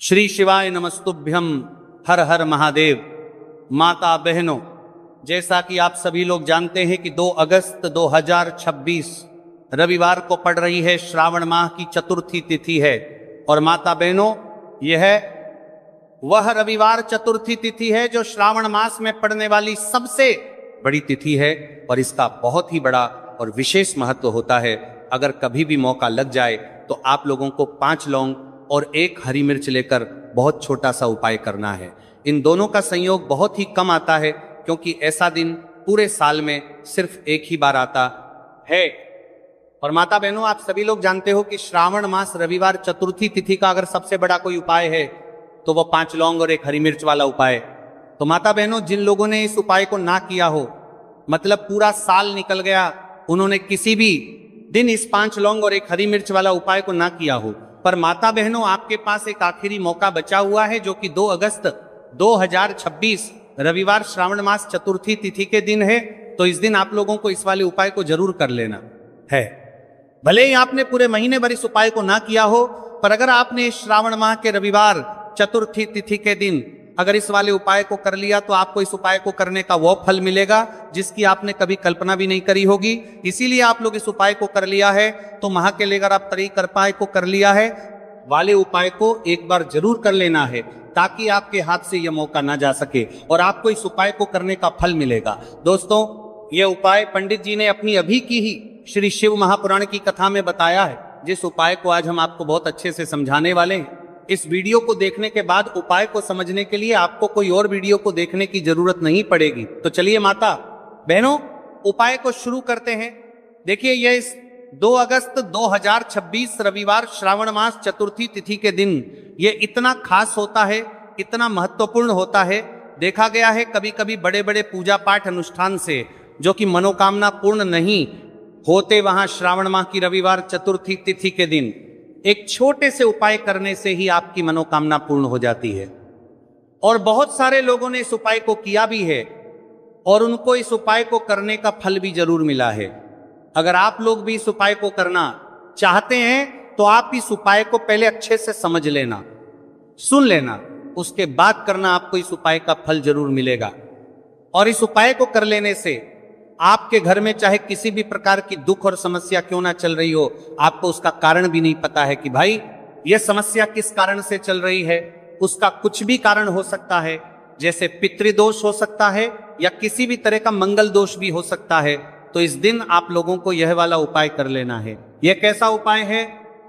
श्री शिवाय नमस्तुभ्यम। हर हर महादेव। माता बहनों, जैसा कि आप सभी लोग जानते हैं कि 2 अगस्त 2026 रविवार को पड़ रही है श्रावण माह की चतुर्थी तिथि है। और माता बहनों, यह वह रविवार चतुर्थी तिथि है जो श्रावण मास में पड़ने वाली सबसे बड़ी तिथि है और इसका बहुत ही बड़ा और विशेष महत्व होता है। अगर कभी भी मौका लग जाए तो आप लोगों को 5 लौंग और 1 हरी मिर्च लेकर बहुत छोटा सा उपाय करना है। इन दोनों का संयोग बहुत ही कम आता है क्योंकि ऐसा दिन पूरे साल में सिर्फ एक ही बार आता है। और माता बहनों, आप सभी लोग जानते हो कि श्रावण मास रविवार चतुर्थी तिथि का अगर सबसे बड़ा कोई उपाय है तो वह 5 लौंग और 1 हरी मिर्च वाला उपाय। तो माता बहनों, जिन लोगों ने इस उपाय को ना किया हो, मतलब पूरा साल निकल गया, उन्होंने किसी भी दिन इस 5 लौंग और 1 हरी मिर्च वाला उपाय को ना किया हो, पर माता बहनों आपके पास एक आखिरी मौका बचा हुआ है जो कि 2 अगस्त 2026 रविवार श्रावण मास चतुर्थी तिथि के दिन है। तो इस दिन आप लोगों को इस वाले उपाय को जरूर कर लेना है। भले ही आपने पूरे महीने भर इस उपाय को ना किया हो, पर अगर आपने श्रावण माह के रविवार चतुर्थी तिथि के दिन अगर इस वाले उपाय को कर लिया तो आपको इस उपाय को करने का वो फल मिलेगा जिसकी आपने कभी कल्पना भी नहीं करी होगी। इसीलिए आप लोग इस उपाय को कर लिया है तो महा के लेकर आप तरी कर पाए को कर लिया है वाले उपाय को एक बार जरूर कर लेना है ताकि आपके हाथ से यह मौका ना जा सके और आपको इस उपाय को करने का फल मिलेगा। दोस्तों, यह उपाय पंडित जी ने अपनी अभी की ही श्री शिव महापुराण की कथा में बताया है, जिस उपाय को आज हम आपको बहुत अच्छे से समझाने वाले हैं। इस वीडियो को देखने के बाद उपाय को समझने के लिए आपको कोई और वीडियो को देखने की जरूरत नहीं पड़ेगी। तो चलिए माता बहनों, उपाय को शुरू करते हैं। देखिए, यह इस 2 अगस्त 2026 रविवार श्रावण मास चतुर्थी तिथि के दिन यह इतना खास होता है, इतना महत्वपूर्ण होता है। देखा गया है कभी कभी बड़े बड़े पूजा पाठ अनुष्ठान से जो कि मनोकामना पूर्ण नहीं होते, वहां श्रावण माह की रविवार चतुर्थी तिथि के दिन एक छोटे से उपाय करने से ही आपकी मनोकामना पूर्ण हो जाती है। और बहुत सारे लोगों ने इस उपाय को किया भी है और उनको इस उपाय को करने का फल भी जरूर मिला है। अगर आप लोग भी इस उपाय को करना चाहते हैं तो आप इस उपाय को पहले अच्छे से समझ लेना, सुन लेना, उसके बाद करना, आपको इस उपाय का फल जरूर मिलेगा। और इस उपाय को कर लेने से आपके घर में चाहे किसी भी प्रकार की दुख और समस्या क्यों ना चल रही हो, आपको उसका कारण भी नहीं पता है कि भाई यह समस्या किस कारण से चल रही है, उसका कुछ भी कारण हो सकता है, जैसे पितृदोष हो सकता है या किसी भी तरह का मंगल दोष भी हो सकता है। तो इस दिन आप लोगों को यह वाला उपाय कर लेना है। यह कैसा उपाय है?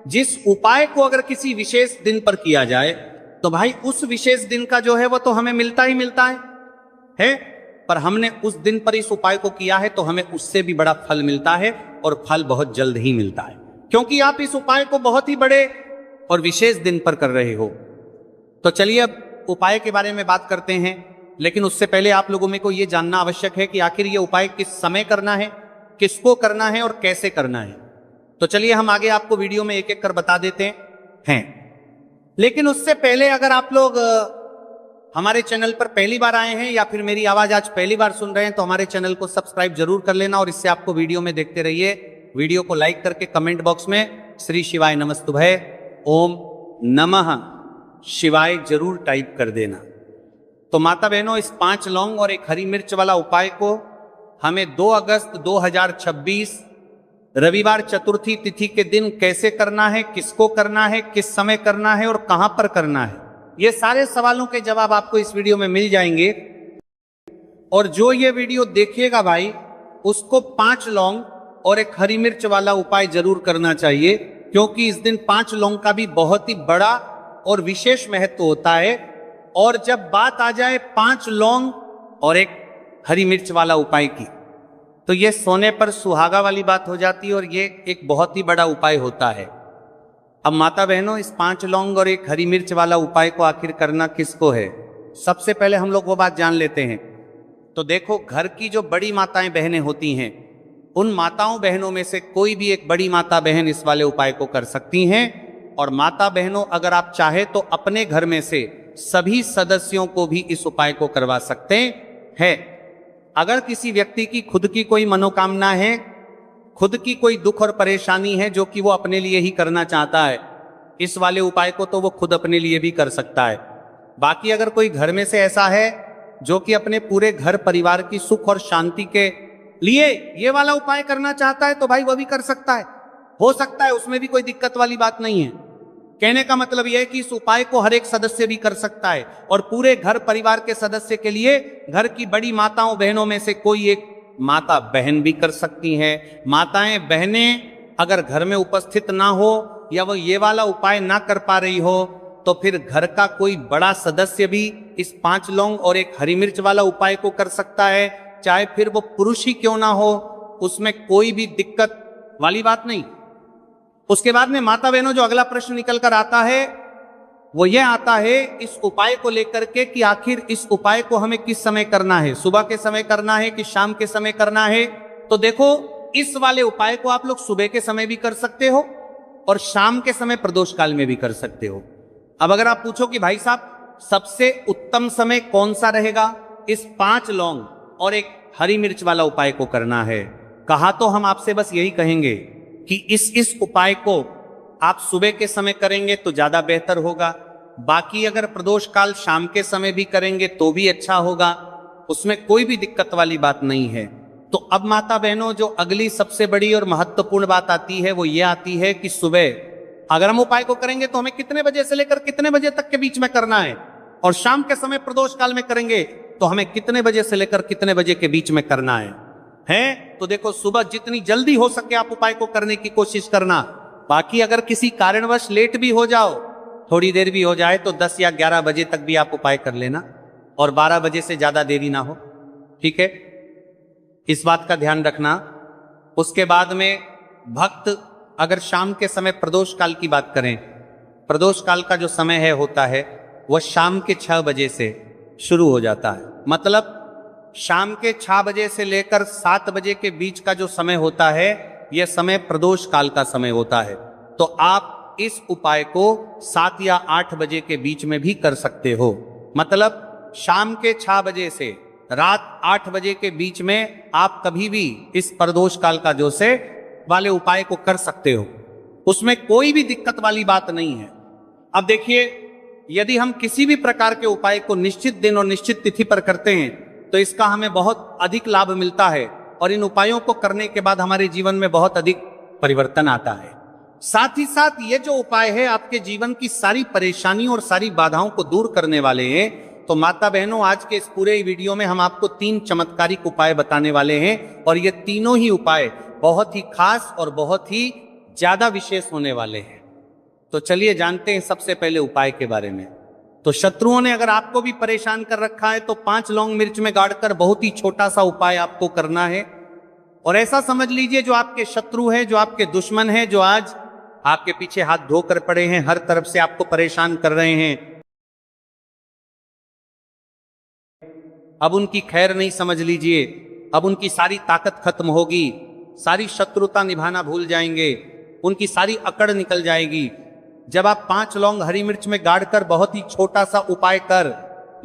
जिस उपाय को अगर किसी विशेष दिन पर किया जाए तो भाई उस विशेष दिन का जो है वो तो हमें मिलता ही मिलता है, पर हमने उस दिन पर इस उपाय को किया है तो हमें उससे भी बड़ा फल मिलता है और फल बहुत जल्द ही मिलता है, क्योंकि आप इस उपाय को बहुत ही बड़े और विशेष दिन पर कर रहे हो। तो चलिए अब उपाय के बारे में बात करते हैं, लेकिन उससे पहले आप लोगों में को यह जानना आवश्यक है कि आखिर यह उपाय किस समय करना है, किसको करना है और कैसे करना है। तो चलिए हम आगे आपको वीडियो में एक एक कर बता देते हैं। लेकिन उससे पहले अगर आप लोग हमारे चैनल पर पहली बार आए हैं या फिर मेरी आवाज आज पहली बार सुन रहे हैं तो हमारे चैनल को सब्सक्राइब जरूर कर लेना और इससे आपको वीडियो में देखते रहिए। वीडियो को लाइक करके कमेंट बॉक्स में श्री शिवाय नमस्तुभय, ओम नमः शिवाय जरूर टाइप कर देना। तो माता बहनों, इस 5 लौंग और 1 हरी मिर्च वाला उपाय को हमें 2 अगस्त 2026 रविवार चतुर्थी तिथि के दिन कैसे करना है, किसको करना है, किस समय करना है और कहां पर करना है, ये सारे सवालों के जवाब आपको इस वीडियो में मिल जाएंगे। और जो ये वीडियो देखिएगा भाई, उसको 5 लौंग और 1 हरी मिर्च वाला उपाय जरूर करना चाहिए, क्योंकि इस दिन 5 लौंग का भी बहुत ही बड़ा और विशेष महत्व होता है। और जब बात आ जाए 5 लौंग और 1 हरी मिर्च वाला उपाय की, तो ये सोने पर सुहागा वाली बात हो जाती है और ये एक बहुत ही बड़ा उपाय होता है। अब माता बहनों, इस 5 लौंग और 1 हरी मिर्च वाला उपाय को आखिर करना किसको है, सबसे पहले हम लोग वो बात जान लेते हैं। तो देखो, घर की जो बड़ी माताएं बहनें होती हैं, उन माताओं बहनों में से कोई भी एक बड़ी माता बहन इस वाले उपाय को कर सकती हैं। और माता बहनों, अगर आप चाहे तो अपने घर में से सभी सदस्यों को भी इस उपाय को करवा सकते हैं। अगर किसी व्यक्ति की खुद की कोई मनोकामना है, खुद की कोई दुख और परेशानी है जो कि वो अपने लिए ही करना चाहता है, इस वाले उपाय को तो वो खुद अपने लिए भी कर सकता है। बाकी अगर कोई घर में से ऐसा है जो कि अपने पूरे घर परिवार की सुख और शांति के लिए ये वाला उपाय करना चाहता है तो भाई वो भी कर सकता है, हो सकता है, उसमें भी कोई दिक्कत वाली बात नहीं है। कहने का मतलब यह है कि इस उपाय को हर एक सदस्य भी कर सकता है और पूरे घर परिवार के सदस्य के लिए घर की बड़ी माताओं बहनों में से कोई एक माता बहन भी कर सकती हैं। माताएं बहनें अगर घर में उपस्थित ना हो या वो ये वाला उपाय ना कर पा रही हो तो फिर घर का कोई बड़ा सदस्य भी इस 5 लौंग और एक हरी मिर्च वाला उपाय को कर सकता है, चाहे फिर वो पुरुष ही क्यों ना हो, उसमें कोई भी दिक्कत वाली बात नहीं। उसके बाद में माता बहनों जो अगला प्रश्न निकल कर आता है वो ये आता है इस उपाय को लेकर के कि आखिर इस उपाय को हमें किस समय करना है, सुबह के समय करना है कि शाम के समय करना है। तो देखो, इस वाले उपाय को आप लोग सुबह के समय भी कर सकते हो और शाम के समय प्रदोष काल में भी कर सकते हो। अब अगर आप पूछो कि भाई साहब सबसे उत्तम समय कौन सा रहेगा इस 5 लौंग और एक हरी मिर्च वाला उपाय को करना है, कहा तो हम आपसे बस यही कहेंगे कि इस उपाय को आप सुबह के समय करेंगे तो ज्यादा बेहतर होगा। बाकी अगर प्रदोष काल शाम के समय भी करेंगे तो भी अच्छा होगा, उसमें कोई भी दिक्कत वाली बात नहीं है। तो अब माता बहनों जो अगली सबसे बड़ी और महत्वपूर्ण बात आती है वो ये आती है कि सुबह अगर हम उपाय को करेंगे तो हमें कितने बजे से लेकर कितने बजे तक के बीच में करना है, और शाम के समय प्रदोष काल में करेंगे तो हमें कितने बजे से लेकर कितने बजे के बीच में करना है। तो देखो, सुबह जितनी जल्दी हो सके आप उपाय को करने की कोशिश करना। बाकी अगर किसी कारणवश लेट भी हो जाओ, थोड़ी देर भी हो जाए, तो 10 या 11 बजे तक भी आप उपाय कर लेना और 12 बजे से ज्यादा देरी ना हो, ठीक है, इस बात का ध्यान रखना। उसके बाद में भक्त अगर शाम के समय प्रदोष काल की बात करें, प्रदोष काल का जो समय है होता है वह शाम के 6 बजे से शुरू हो जाता है। मतलब शाम के 6 बजे से लेकर 7 बजे के बीच का जो समय होता है यह समय प्रदोष काल का समय होता है। तो आप इस उपाय को 7 या 8 बजे के बीच में भी कर सकते हो। मतलब शाम के 6 बजे से रात 8 बजे के बीच में आप कभी भी इस प्रदोष काल का जो से वाले उपाय को कर सकते हो, उसमें कोई भी दिक्कत वाली बात नहीं है। अब देखिए, यदि हम किसी भी प्रकार के उपाय को निश्चित दिन और निश्चित तिथि पर करते हैं तो इसका हमें बहुत अधिक लाभ मिलता है और इन उपायों को करने के बाद हमारे जीवन में बहुत अधिक परिवर्तन आता है। साथ ही साथ ये जो उपाय है आपके जीवन की सारी परेशानियों और सारी बाधाओं को दूर करने वाले हैं। तो माता बहनों, आज के इस पूरे वीडियो में हम आपको 3 चमत्कारिक उपाय बताने वाले हैं और ये तीनों ही उपाय बहुत ही खास और बहुत ही ज्यादा विशेष होने वाले हैं। तो चलिए जानते हैं सबसे पहले उपाय के बारे में। तो शत्रुओं ने अगर आपको भी परेशान कर रखा है तो 5 लौंग मिर्च में गाड़कर बहुत ही छोटा सा उपाय आपको करना है। और ऐसा समझ लीजिए जो आपके शत्रु हैं, जो आपके दुश्मन हैं, जो आज आपके पीछे हाथ धोकर पड़े हैं, हर तरफ से आपको परेशान कर रहे हैं, अब उनकी खैर नहीं समझ लीजिए, अब उनकी सारी ताकत खत्म होगी, सारी शत्रुता निभाना भूल जाएंगे, उनकी सारी अकड़ निकल जाएगी। जब आप 5 लौंग हरी मिर्च में गाड़कर बहुत ही छोटा सा उपाय कर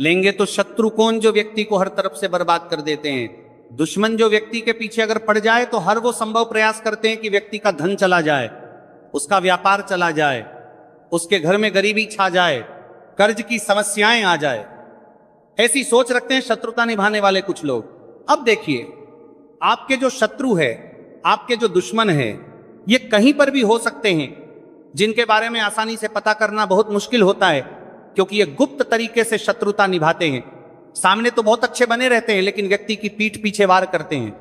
लेंगे तो शत्रु कौन जो व्यक्ति को हर तरफ से बर्बाद कर देते हैं, दुश्मन जो व्यक्ति के पीछे अगर पड़ जाए तो हर वो संभव प्रयास करते हैं कि व्यक्ति का धन चला जाए, उसका व्यापार चला जाए, उसके घर में गरीबी छा जाए, कर्ज की समस्याएं आ जाए, ऐसी सोच रखते हैं शत्रुता निभाने वाले कुछ लोग। अब देखिए, आपके जो शत्रु है, आपके जो दुश्मन है, ये कहीं पर भी हो सकते हैं, जिनके बारे में आसानी से पता करना बहुत मुश्किल होता है क्योंकि ये गुप्त तरीके से शत्रुता निभाते हैं। सामने तो बहुत अच्छे बने रहते हैं लेकिन व्यक्ति की पीठ पीछे वार करते हैं।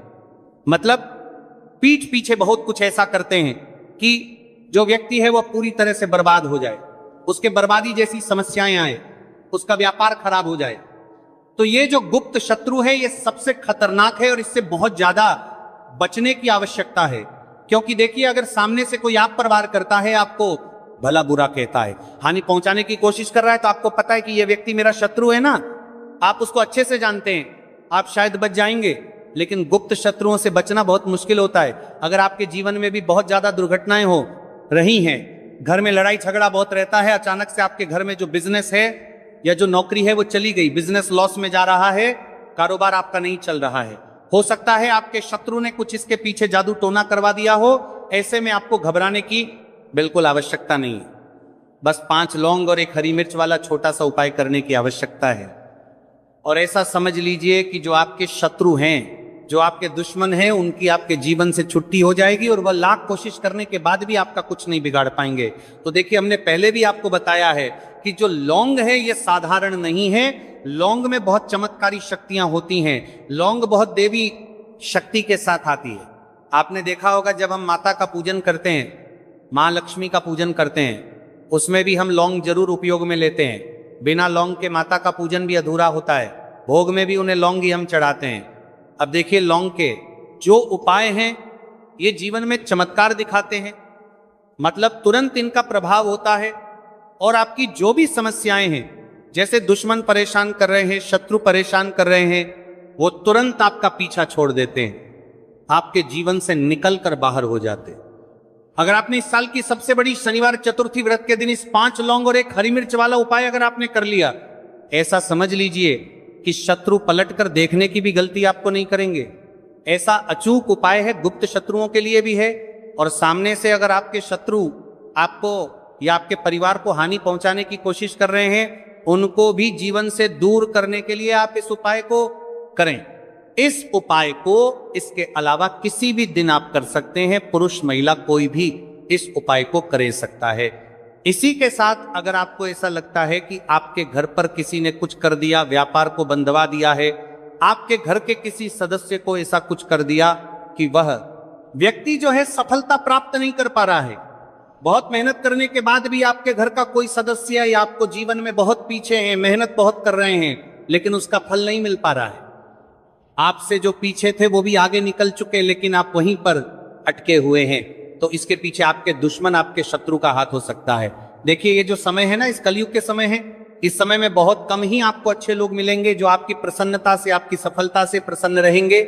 मतलब पीठ पीछे बहुत कुछ ऐसा करते हैं कि जो व्यक्ति है वह पूरी तरह से बर्बाद हो जाए, उसके बर्बादी जैसी समस्याएं आए, उसका व्यापार खराब हो जाए। तो ये जो गुप्त शत्रु है ये सबसे खतरनाक है और इससे बहुत ज्यादा बचने की आवश्यकता है। क्योंकि देखिए, अगर सामने से कोई आप पर वार करता है, आपको भला बुरा कहता है, हानि पहुंचाने की कोशिश कर रहा है, तो आपको पता है कि यह व्यक्ति मेरा शत्रु है ना, आप उसको अच्छे से जानते हैं, आप शायद बच जाएंगे। लेकिन गुप्त शत्रुओं से बचना बहुत मुश्किल होता है। अगर आपके जीवन में भी बहुत ज्यादा दुर्घटनाएं हो रही हैं, घर में लड़ाई झगड़ा बहुत रहता है, अचानक से आपके घर में जो बिजनेस है या जो नौकरी है वो चली गई, बिजनेस लॉस में जा रहा है, कारोबार आपका नहीं चल रहा है, हो सकता है आपके शत्रु ने कुछ इसके पीछे जादू टोना करवा दिया हो। ऐसे में आपको घबराने की बिल्कुल आवश्यकता नहीं है। बस 5 लौंग और 1 हरी मिर्च वाला छोटा सा उपाय करने की आवश्यकता है। और ऐसा समझ लीजिए कि जो आपके शत्रु हैं, जो आपके दुश्मन हैं, उनकी आपके जीवन से छुट्टी हो जाएगी और वह लाख कोशिश करने के बाद भी आपका कुछ नहीं बिगाड़ पाएंगे। तो देखिए, हमने पहले भी आपको बताया है कि जो लौंग है ये साधारण नहीं है। लौंग में बहुत चमत्कारी शक्तियां होती हैं। लौंग बहुत देवी शक्ति के साथ आती है। आपने देखा होगा जब हम माता का पूजन करते हैं, माँ लक्ष्मी का पूजन करते हैं, उसमें भी हम लौंग जरूर उपयोग में लेते हैं। बिना लौंग के माता का पूजन भी अधूरा होता है। भोग में भी उन्हें लौंग ही हम चढ़ाते हैं। अब देखिए, लौंग के जो उपाय हैं ये जीवन में चमत्कार दिखाते हैं। मतलब तुरंत इनका प्रभाव होता है और आपकी जो भी समस्याएं हैं, जैसे दुश्मन परेशान कर रहे हैं, शत्रु परेशान कर रहे हैं, वो तुरंत आपका पीछा छोड़ देते हैं, आपके जीवन से निकल कर बाहर हो जाते हैं। अगर आपने इस साल की सबसे बड़ी शनिवार चतुर्थी व्रत के दिन इस 5 लौंग और 1 हरी मिर्च वाला उपाय अगर आपने कर लिया, ऐसा समझ लीजिए कि शत्रु पलट कर देखने की भी गलती आपको नहीं करेंगे। ऐसा अचूक उपाय है, गुप्त शत्रुओं के लिए भी है। और सामने से अगर आपके शत्रु आपको या आपके परिवार को हानि पहुंचाने की कोशिश कर रहे हैं, उनको भी जीवन से दूर करने के लिए आप इस उपाय को करें। इस उपाय को इसके अलावा किसी भी दिन आप कर सकते हैं। पुरुष महिला कोई भी इस उपाय को कर सकता है। इसी के साथ अगर आपको ऐसा लगता है कि आपके घर पर किसी ने कुछ कर दिया, व्यापार को बंधवा दिया है, आपके घर के किसी सदस्य को ऐसा कुछ कर दिया कि वह व्यक्ति जो है सफलता प्राप्त नहीं कर पा रहा है, बहुत मेहनत करने के बाद भी आपके घर का कोई सदस्य या आपको जीवन में बहुत पीछे हैं, मेहनत बहुत कर रहे हैं, लेकिन उसका फल नहीं मिल पा रहा है। आपसे जो पीछे थे वो भी आगे निकल चुके, लेकिन आप वहीं पर अटके हुए हैं। तो इसके पीछे आपके दुश्मन, आपके शत्रु का हाथ हो सकता है। देखिए, ये जो समय है ना, इस कलयुग के समय है, इस समय में बहुत कम ही आपको अच्छे लोग मिलेंगे जो आपकी प्रसन्नता से, आपकी सफलता से प्रसन्न रहेंगे।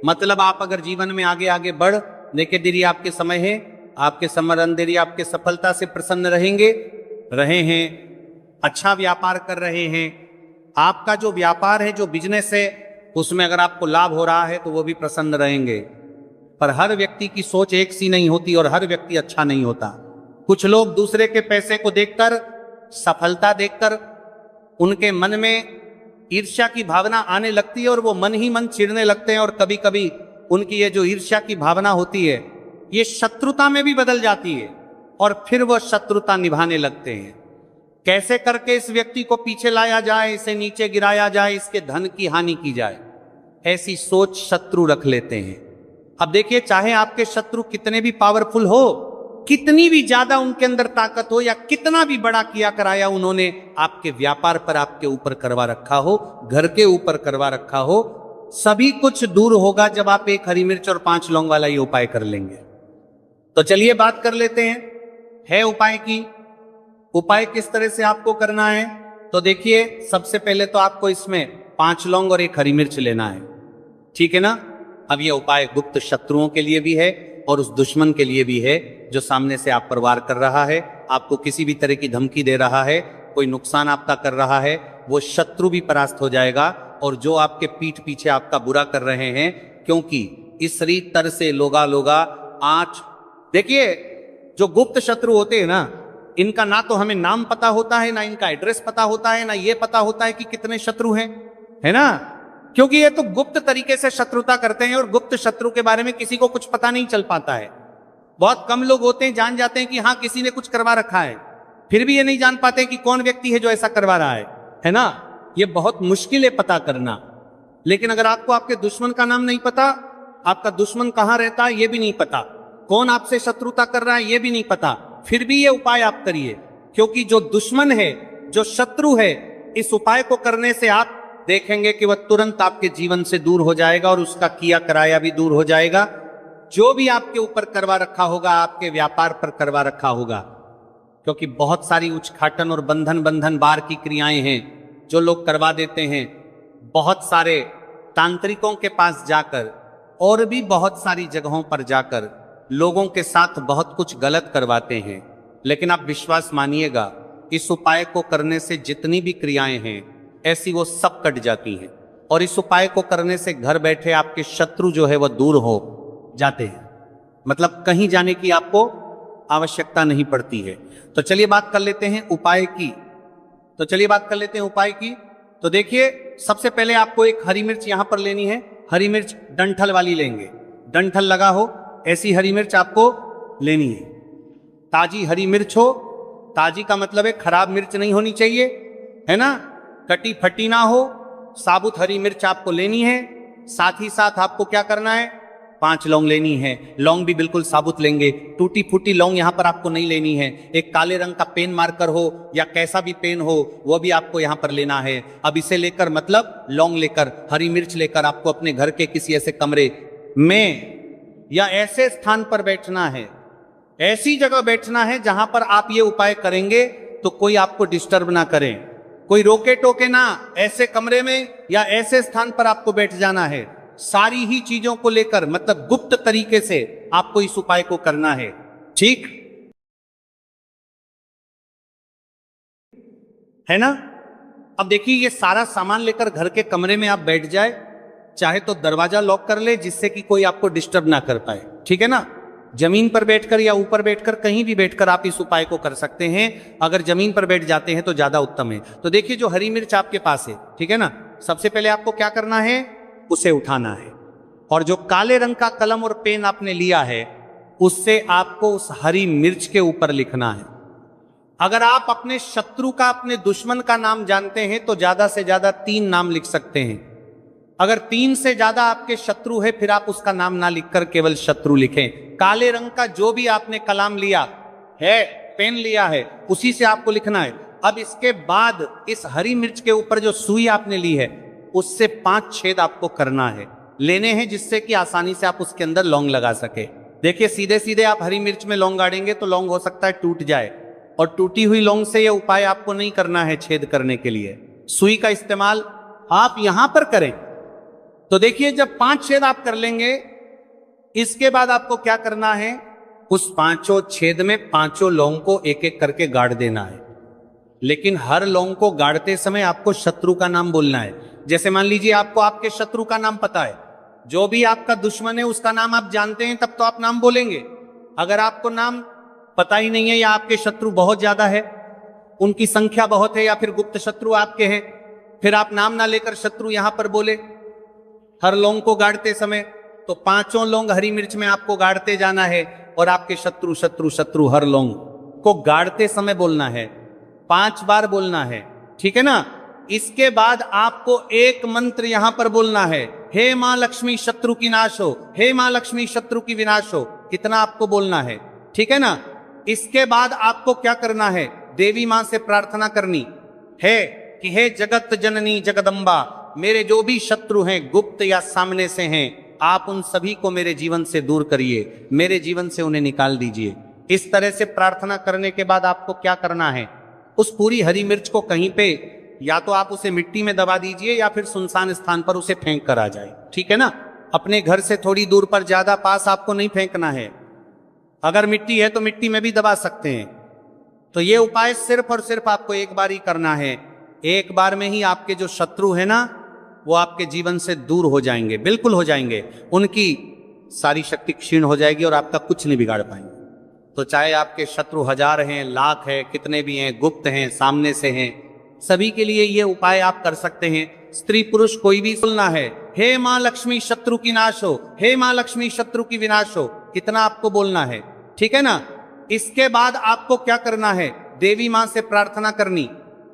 मतलब आप अगर जीवन में आगे आगे बढ़, देखिए दीदी आपके समय है, आपके समर अंधेरी आपके सफलता से प्रसन्न रहे हैं, अच्छा व्यापार कर रहे हैं। आपका जो व्यापार है, जो बिजनेस है, उसमें अगर आपको लाभ हो रहा है तो वो भी प्रसन्न रहेंगे। पर हर व्यक्ति की सोच एक सी नहीं होती और हर व्यक्ति अच्छा नहीं होता। कुछ लोग दूसरे के पैसे को देखकर, सफलता देखकर उनके मन में ईर्ष्या की भावना आने लगती है और वो मन ही मन चिढ़ने लगते हैं। और कभी कभी उनकी ये जो ईर्ष्या की भावना होती है ये शत्रुता में भी बदल जाती है और फिर वो शत्रुता निभाने लगते हैं। कैसे करके इस व्यक्ति को पीछे लाया जाए, इसे नीचे गिराया जाए, इसके धन की हानि की जाए, ऐसी सोच शत्रु रख लेते हैं। अब देखिए, चाहे आपके शत्रु कितने भी पावरफुल हो, कितनी भी ज्यादा उनके अंदर ताकत हो, या कितना भी बड़ा किया कराया उन्होंने आपके व्यापार पर आपके ऊपर करवा रखा हो, घर के ऊपर करवा रखा हो, सभी कुछ दूर होगा जब आप 1 हरी मिर्च और 5 लौंग वाला ये उपाय कर लेंगे। तो चलिए बात कर लेते हैं है उपाय की। उपाय किस तरह से आपको करना है? तो देखिए, सबसे पहले तो आपको इसमें 5 लौंग और 1 हरी मिर्च लेना है, ठीक है ना। अब यह उपाय गुप्त शत्रुओं के लिए भी है और उस दुश्मन के लिए भी है जो सामने से आप पर वार कर रहा है, आपको किसी भी तरह की धमकी दे रहा है, कोई नुकसान आपका कर रहा है, वो शत्रु भी परास्त हो जाएगा। और जो आपके पीठ पीछे आपका बुरा कर रहे हैं, क्योंकि इस रीतर से लोगा लोगा आँच। देखिए, जो गुप्त शत्रु होते हैं ना, इनका ना तो हमें नाम पता होता है, ना इनका एड्रेस पता होता है, ना ये पता होता है कि कितने शत्रु हैं, है ना। क्योंकि ये तो गुप्त तरीके से शत्रुता करते हैं और गुप्त शत्रु के बारे में किसी को कुछ पता नहीं चल पाता है। बहुत कम लोग होते हैं जान जाते हैं कि हाँ किसी ने कुछ करवा रखा है, फिर भी ये नहीं जान पाते कि कौन व्यक्ति है जो ऐसा करवा रहा है ना। ये बहुत मुश्किल है पता करना। लेकिन अगर आपको आपके दुश्मन का नाम नहीं पता, आपका दुश्मन कहाँ रहता है ये भी नहीं पता, कौन आपसे शत्रुता कर रहा है ये भी नहीं पता, फिर भी ये उपाय आप करिए। क्योंकि जो दुश्मन है, जो शत्रु है, इस उपाय को करने से आप देखेंगे कि वह तुरंत आपके जीवन से दूर हो जाएगा और उसका किया कराया भी दूर हो जाएगा। जो भी आपके ऊपर करवा रखा होगा, आपके व्यापार पर करवा रखा होगा, क्योंकि बहुत सारी उच्चाटन और बंधन बार की क्रियाएं हैं जो लोग करवा देते हैं। बहुत सारे तांत्रिकों के पास जाकर और भी बहुत सारी जगहों पर जाकर लोगों के साथ बहुत कुछ गलत करवाते हैं। लेकिन आप विश्वास मानिएगा, इस उपाय को करने से जितनी भी क्रियाएं हैं ऐसी वो सब कट जाती हैं। और इस उपाय को करने से घर बैठे आपके शत्रु जो है वह दूर हो जाते हैं। मतलब कहीं जाने की आपको आवश्यकता नहीं पड़ती है। तो चलिए बात कर लेते हैं उपाय की। तो देखिए, सबसे पहले आपको एक हरी मिर्च यहां पर लेनी है। हरी मिर्च डंठल वाली लेंगे, डंठल लगा हो ऐसी हरी मिर्च आपको लेनी है। ताजी हरी मिर्च हो, ताजी का मतलब है खराब मिर्च नहीं होनी चाहिए, है ना, कटी फटी ना हो, साबुत हरी मिर्च आपको लेनी है। साथ ही साथ आपको क्या करना है, 5 लौंग लेनी है। लौंग भी बिल्कुल साबुत लेंगे, टूटी फूटी लौंग यहां पर आपको नहीं लेनी है। एक काले रंग का पेन मार्कर हो या कैसा भी पेन हो वो भी आपको यहां पर लेना है। अब इसे लेकर, मतलब लौंग लेकर, हरी मिर्च लेकर आपको अपने घर के किसी ऐसे कमरे में या ऐसे स्थान पर बैठना है, ऐसी जगह बैठना है जहां पर आप ये उपाय करेंगे तो कोई आपको डिस्टर्ब ना करे, कोई रोके टोके ना। ऐसे कमरे में या ऐसे स्थान पर आपको बैठ जाना है। सारी ही चीजों को लेकर, मतलब गुप्त तरीके से आपको इस उपाय को करना है। ठीक है ना। अब देखिए, ये सारा सामान लेकर घर के कमरे में आप बैठ जाए, चाहे तो दरवाजा लॉक कर ले जिससे कि कोई आपको डिस्टर्ब ना कर पाए, ठीक है ना। जमीन पर बैठकर या ऊपर बैठकर, कहीं भी बैठकर आप इस उपाय को कर सकते हैं। अगर जमीन पर बैठ जाते हैं तो ज्यादा उत्तम है। तो देखिए, जो हरी मिर्च आपके पास है, ठीक है ना, सबसे पहले आपको क्या करना है, उसे उठाना है। और जो काले रंग का कलम और पेन आपने लिया है, उससे आपको उस हरी मिर्च के ऊपर लिखना है। अगर आप अपने शत्रु का, अपने दुश्मन का नाम जानते हैं तो ज्यादा से ज्यादा 3 नाम लिख सकते हैं। अगर 3 से ज्यादा आपके शत्रु है, फिर आप उसका नाम ना लिखकर केवल शत्रु लिखें। काले रंग का जो भी आपने कलम लिया है, पेन लिया है, उसी से आपको लिखना है। अब इसके बाद इस हरी मिर्च के ऊपर जो सुई आपने ली है, उससे 5 छेद आपको करना है, लेने हैं, जिससे कि आसानी से आप उसके अंदर लौंग लगा सके। देखिए, सीधे सीधे आप हरी मिर्च में लौंग गाड़ेंगे तो लौंग हो सकता है टूट जाए, और टूटी हुई लौंग से यह उपाय आपको नहीं करना है छेद करने के लिए। सुई का इस्तेमाल आप यहां पर करें। तो देखिए, जब 5 छेद आप कर लेंगे, इसके बाद आपको क्या करना है, उस 5 छेद में 5 लौंग को एक एक करके गाड़ देना है। लेकिन हर लौंग को गाड़ते समय आपको शत्रु का नाम बोलना है। जैसे मान लीजिए आपको आपके शत्रु का नाम पता है, जो भी आपका दुश्मन है उसका नाम आप जानते हैं, तब तो आप नाम बोलेंगे। अगर आपको नाम पता ही नहीं है, या आपके शत्रु बहुत ज्यादा है, उनकी संख्या बहुत है, या फिर गुप्त शत्रु आपके हैं, फिर आप नाम ना लेकर शत्रु यहां पर बोले हर लौंग को गाड़ते समय। तो 5 लौंग हरी मिर्च में आपको गाड़ते जाना है, और आपके शत्रु शत्रु शत्रु हर लौंग को गाड़ते समय बोलना है, 5 बार बोलना है, ठीक है ना। इसके बाद आपको एक मंत्र यहां पर बोलना है, हे मां लक्ष्मी शत्रु की नाश हो, हे मां लक्ष्मी शत्रु की विनाश हो। कितना आपको बोलना है, ठीक है ना। इसके बाद आपको क्या करना है, देवी मां से प्रार्थना करनी है कि हे जगत जननी जगदम्बा, मेरे जो भी शत्रु हैं, गुप्त या सामने से हैं, आप उन सभी को मेरे जीवन से दूर करिए, मेरे जीवन से उन्हें निकाल दीजिए। इस तरह से प्रार्थना करने के बाद आपको क्या करना है, उस पूरी हरी मिर्च को कहीं पे, या तो आप उसे मिट्टी में दबा दीजिए या फिर सुनसान स्थान पर उसे फेंक कर आ जाए, ठीक है ना। अपने घर से थोड़ी दूर पर, ज्यादा पास आपको नहीं फेंकना है। अगर मिट्टी है तो मिट्टी में भी दबा सकते हैं। तो ये उपाय सिर्फ और सिर्फ आपको एक बार ही करना है। एक बार में ही आपके जो शत्रु है ना, वो आपके जीवन से दूर हो जाएंगे, बिल्कुल हो जाएंगे। उनकी सारी शक्ति क्षीण हो जाएगी और आपका कुछ नहीं बिगाड़ पाएंगे। तो चाहे आपके शत्रु 1000 हैं, लाख हैं, कितने भी हैं, गुप्त हैं, सामने से हैं, सभी के लिए ये उपाय आप कर सकते हैं। स्त्री पुरुष कोई भी बोलना है, हे मां लक्ष्मी शत्रु की नाश हो, हे मां लक्ष्मी शत्रु की विनाश हो। कितना आपको बोलना है, ठीक है ना। इसके बाद आपको क्या करना है, देवी मां से प्रार्थना करनी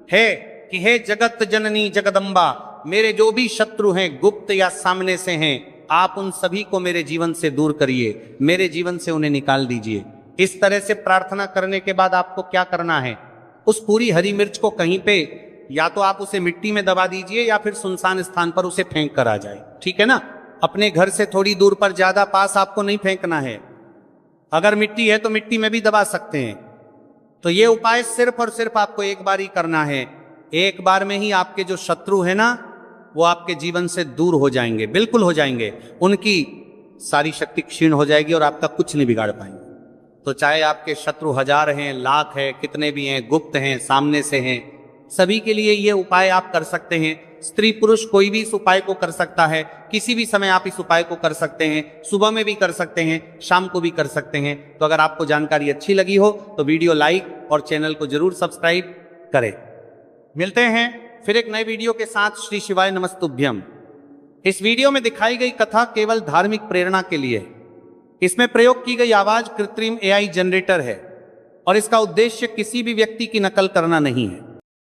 है कि हे जगत जननी जगदम्बा, मेरे जो भी शत्रु हैं, गुप्त या सामने से हैं, आप उन सभी को मेरे जीवन से दूर करिए, मेरे जीवन से उन्हें निकाल दीजिए। इस तरह से प्रार्थना करने के बाद आपको क्या करना है, उस पूरी हरी मिर्च को कहीं पे, या तो आप उसे मिट्टी में दबा दीजिए या फिर सुनसान स्थान पर उसे फेंक कर आ जाए, ठीक है ना। अपने घर से थोड़ी दूर पर, ज्यादा पास आपको नहीं फेंकना है। अगर मिट्टी है तो मिट्टी में भी दबा सकते हैं। तो ये उपाय सिर्फ और सिर्फ आपको एक बार ही करना है। एक बार में ही आपके जो शत्रु है ना, वो आपके जीवन से दूर हो जाएंगे, बिल्कुल हो जाएंगे। उनकी सारी शक्ति क्षीण हो जाएगी और आपका कुछ नहीं बिगाड़ पाएंगे। तो चाहे आपके शत्रु 1000 हैं, लाख हैं, कितने भी हैं, गुप्त हैं, सामने से हैं, सभी के लिए ये उपाय आप कर सकते हैं। स्त्री पुरुष कोई भी इस उपाय को कर सकता है। किसी भी समय आप इस उपाय को कर सकते हैं। सुबह में भी कर सकते हैं, शाम को भी कर सकते हैं। तो अगर आपको जानकारी अच्छी लगी हो तो वीडियो लाइक और चैनल को जरूर सब्सक्राइब करें। मिलते हैं फिर एक नए वीडियो के साथ। श्री शिवाय नमस्तुभ्यम। इस वीडियो में दिखाई गई कथा केवल धार्मिक प्रेरणा के लिए है। इसमें प्रयोग की गई आवाज कृत्रिम AI जनरेटर है और इसका उद्देश्य किसी भी व्यक्ति की नकल करना नहीं है।